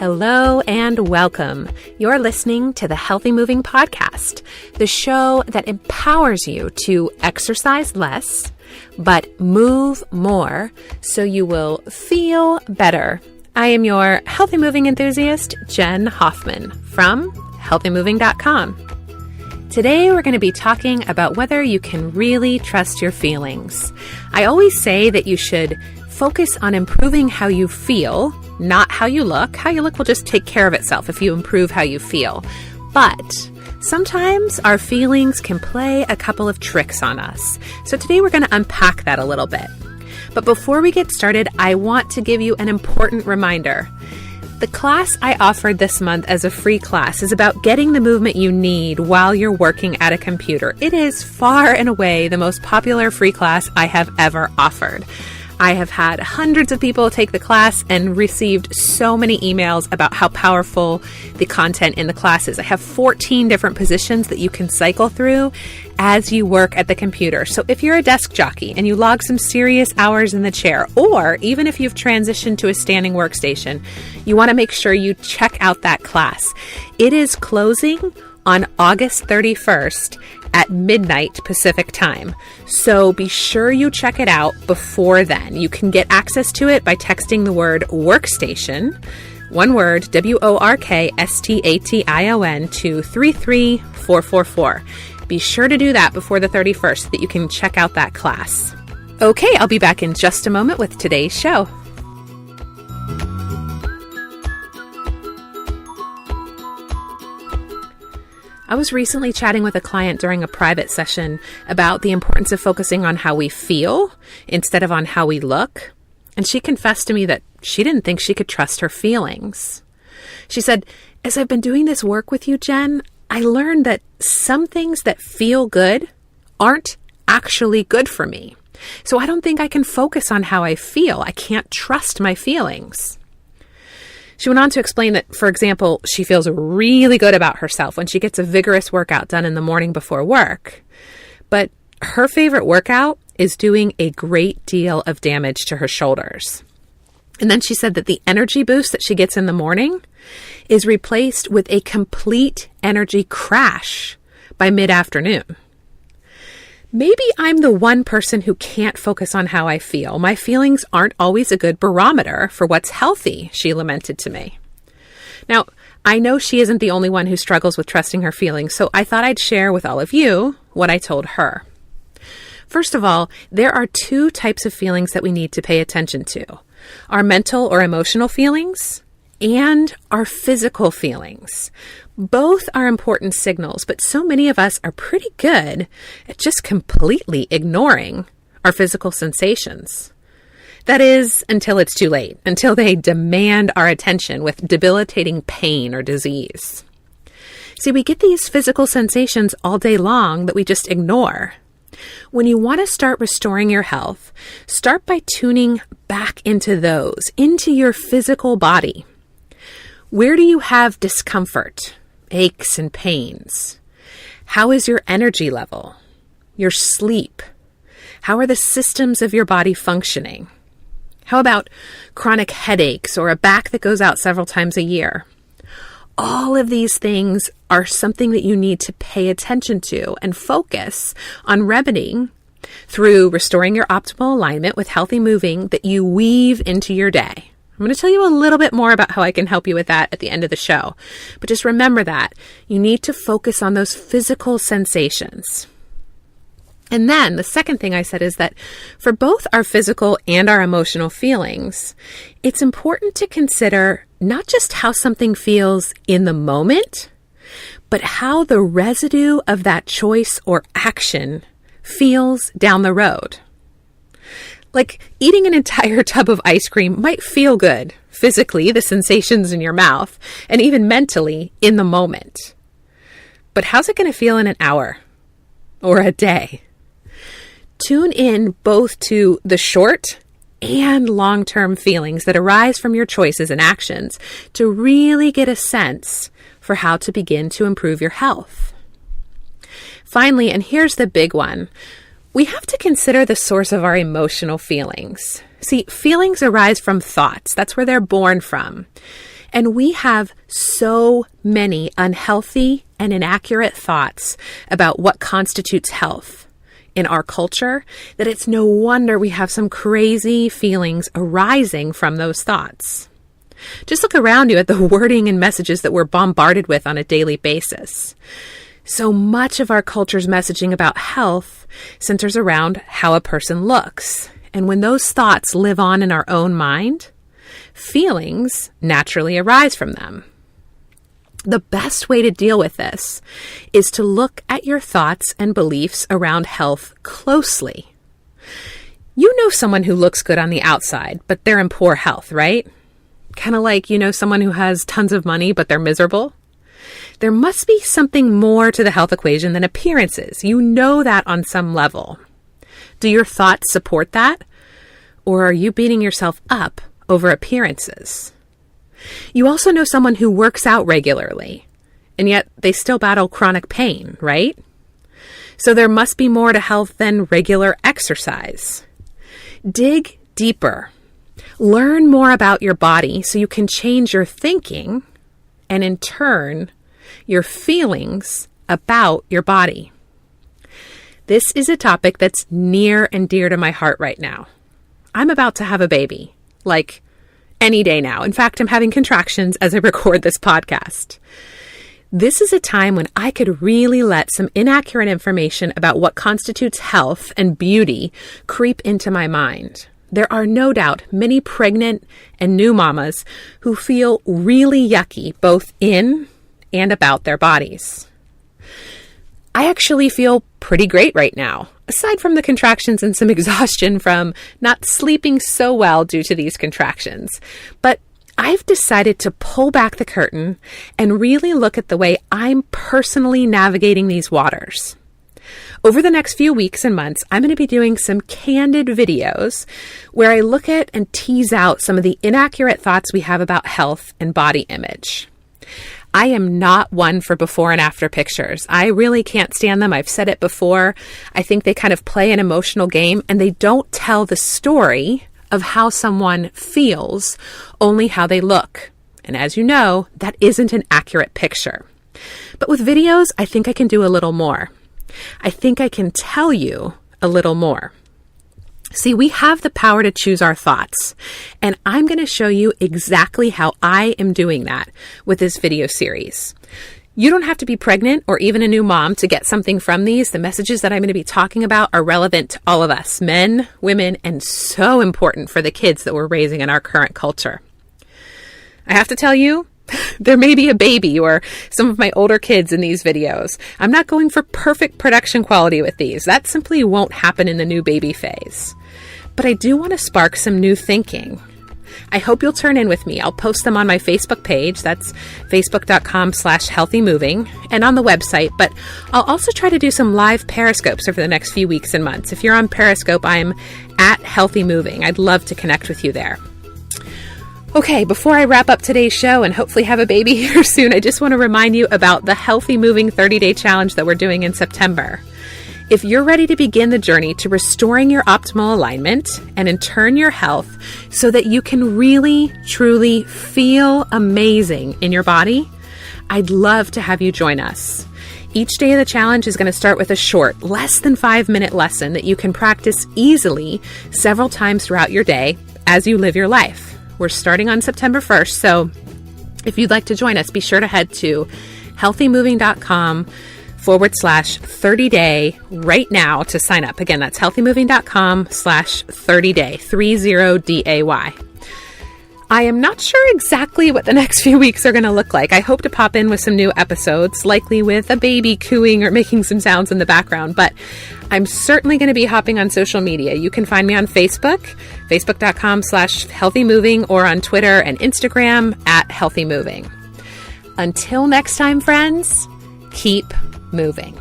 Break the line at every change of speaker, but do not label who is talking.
Hello and welcome. You're listening to the Healthy Moving Podcast, the show that empowers you to exercise less, but move more so you will feel better. I am your healthy moving enthusiast, Jen Hoffman from healthymoving.com. Today, we're going to be talking about whether you can really trust your feelings. I always say that you should focus on improving how you feel, not how you look. How you look will just take care of itself if you improve how you feel. But sometimes our feelings can play a couple of tricks on us. So today we're going to unpack that a little bit. But before we get started, I want to give you an important reminder. The class I offered this month as a free class is about getting the movement you need while you're working at a computer. It is far and away the most popular free class I have ever offered. I have had hundreds of people take the class and received so many emails about how powerful the content in the class is. I have 14 different positions that you can cycle through as you work at the computer. So if you're a desk jockey and you log some serious hours in the chair, or even if you've transitioned to a standing workstation, you want to make sure you check out that class. It is closing on August 31st at midnight Pacific time. So be sure you check it out before then. You can get access to it by texting the word workstation, one word, WORKSTATION, to 33444. Be sure to do that before the 31st so that you can check out that class. Okay, I'll be back in just a moment with today's show. I was recently chatting with a client during a private session about the importance of focusing on how we feel instead of on how we look. And she confessed to me that she didn't think she could trust her feelings. She said, as I've been doing this work with you, Jen, I learned that some things that feel good aren't actually good for me. So I don't think I can focus on how I feel. I can't trust my feelings. She went on to explain that, for example, she feels really good about herself when she gets a vigorous workout done in the morning before work. But her favorite workout is doing a great deal of damage to her shoulders. And then she said that the energy boost that she gets in the morning is replaced with a complete energy crash by mid-afternoon. Maybe I'm the one person who can't focus on how I feel. My feelings aren't always a good barometer for what's healthy, she lamented to me. Now, I know she isn't the only one who struggles with trusting her feelings, so I thought I'd share with all of you what I told her. First of all, there are two types of feelings that we need to pay attention to: our mental or emotional feelings and our physical feelings. Both are important signals, but so many of us are pretty good at just completely ignoring our physical sensations. That is, until it's too late, until they demand our attention with debilitating pain or disease. See, we get these physical sensations all day long that we just ignore. When you want to start restoring your health, start by tuning back into those, into your physical body. Where do you have discomfort, aches and pains? How is your energy level? Your sleep? How are the systems of your body functioning? How about chronic headaches or a back that goes out several times a year? All of these things are something that you need to pay attention to and focus on remedying through restoring your optimal alignment with healthy moving that you weave into your day. I'm going to tell you a little bit more about how I can help you with that at the end of the show. But just remember that you need to focus on those physical sensations. And then the second thing I said is that for both our physical and our emotional feelings, it's important to consider not just how something feels in the moment, but how the residue of that choice or action feels down the road. Like eating an entire tub of ice cream might feel good physically, the sensations in your mouth, and even mentally in the moment. But how's it going to feel in an hour or a day? Tune in both to the short and long-term feelings that arise from your choices and actions to really get a sense for how to begin to improve your health. Finally, and here's the big one, we have to consider the source of our emotional feelings. See, feelings arise from thoughts. That's where they're born from. And we have so many unhealthy and inaccurate thoughts about what constitutes health in our culture that it's no wonder we have some crazy feelings arising from those thoughts. Just look around you at the wording and messages that we're bombarded with on a daily basis. So much of our culture's messaging about health centers around how a person looks. And when those thoughts live on in our own mind, feelings naturally arise from them. The best way to deal with this is to look at your thoughts and beliefs around health closely. You know someone who looks good on the outside, but they're in poor health, right? Kind of like, someone who has tons of money, but they're miserable. There must be something more to the health equation than appearances. You know that on some level. Do your thoughts support that? Or are you beating yourself up over appearances? You also know someone who works out regularly, and yet they still battle chronic pain, right? So there must be more to health than regular exercise. Dig deeper. Learn more about your body so you can change your thinking and in turn, your feelings about your body. This is a topic that's near and dear to my heart right now. I'm about to have a baby, like any day now. In fact, I'm having contractions as I record this podcast. This is a time when I could really let some inaccurate information about what constitutes health and beauty creep into my mind. There are no doubt many pregnant and new mamas who feel really yucky both in and about their bodies. I actually feel pretty great right now, aside from the contractions and some exhaustion from not sleeping so well due to these contractions. But I've decided to pull back the curtain and really look at the way I'm personally navigating these waters. Over the next few weeks and months, I'm going to be doing some candid videos where I look at and tease out some of the inaccurate thoughts we have about health and body image. I am not one for before and after pictures. I really can't stand them. I've said it before. I think they kind of play an emotional game and they don't tell the story of how someone feels, only how they look. And as you know, that isn't an accurate picture. But with videos, I think I can do a little more. I think I can tell you a little more. See, we have the power to choose our thoughts, and I'm going to show you exactly how I am doing that with this video series. You don't have to be pregnant or even a new mom to get something from these. The messages that I'm going to be talking about are relevant to all of us, men, women, and so important for the kids that we're raising in our current culture. I have to tell you, there may be a baby or some of my older kids in these videos. I'm not going for perfect production quality with these. That simply won't happen in the new baby phase. But I do want to spark some new thinking. I hope you'll turn in with me. I'll post them on my Facebook page. That's facebook.com/healthymoving and on the website. But I'll also try to do some live Periscopes over the next few weeks and months. If you're on Periscope, I'm at Healthy Moving. I'd love to connect with you there. Okay, before I wrap up today's show and hopefully have a baby here soon, I just want to remind you about the Healthy Moving 30-day challenge that we're doing in September. If you're ready to begin the journey to restoring your optimal alignment and in turn your health so that you can really, truly feel amazing in your body, I'd love to have you join us. Each day of the challenge is going to start with a short, less than 5-minute lesson that you can practice easily several times throughout your day as you live your life. We're starting on September 1st, so if you'd like to join us, be sure to head to healthymoving.com/30day right now to sign up. Again, that's healthymoving.com/30day, 30DAY. I am not sure exactly what the next few weeks are going to look like. I hope to pop in with some new episodes, likely with a baby cooing or making some sounds in the background, but I'm certainly going to be hopping on social media. You can find me on Facebook, facebook.com/healthymoving, or on Twitter and Instagram at healthymoving. Until next time, friends, keep moving.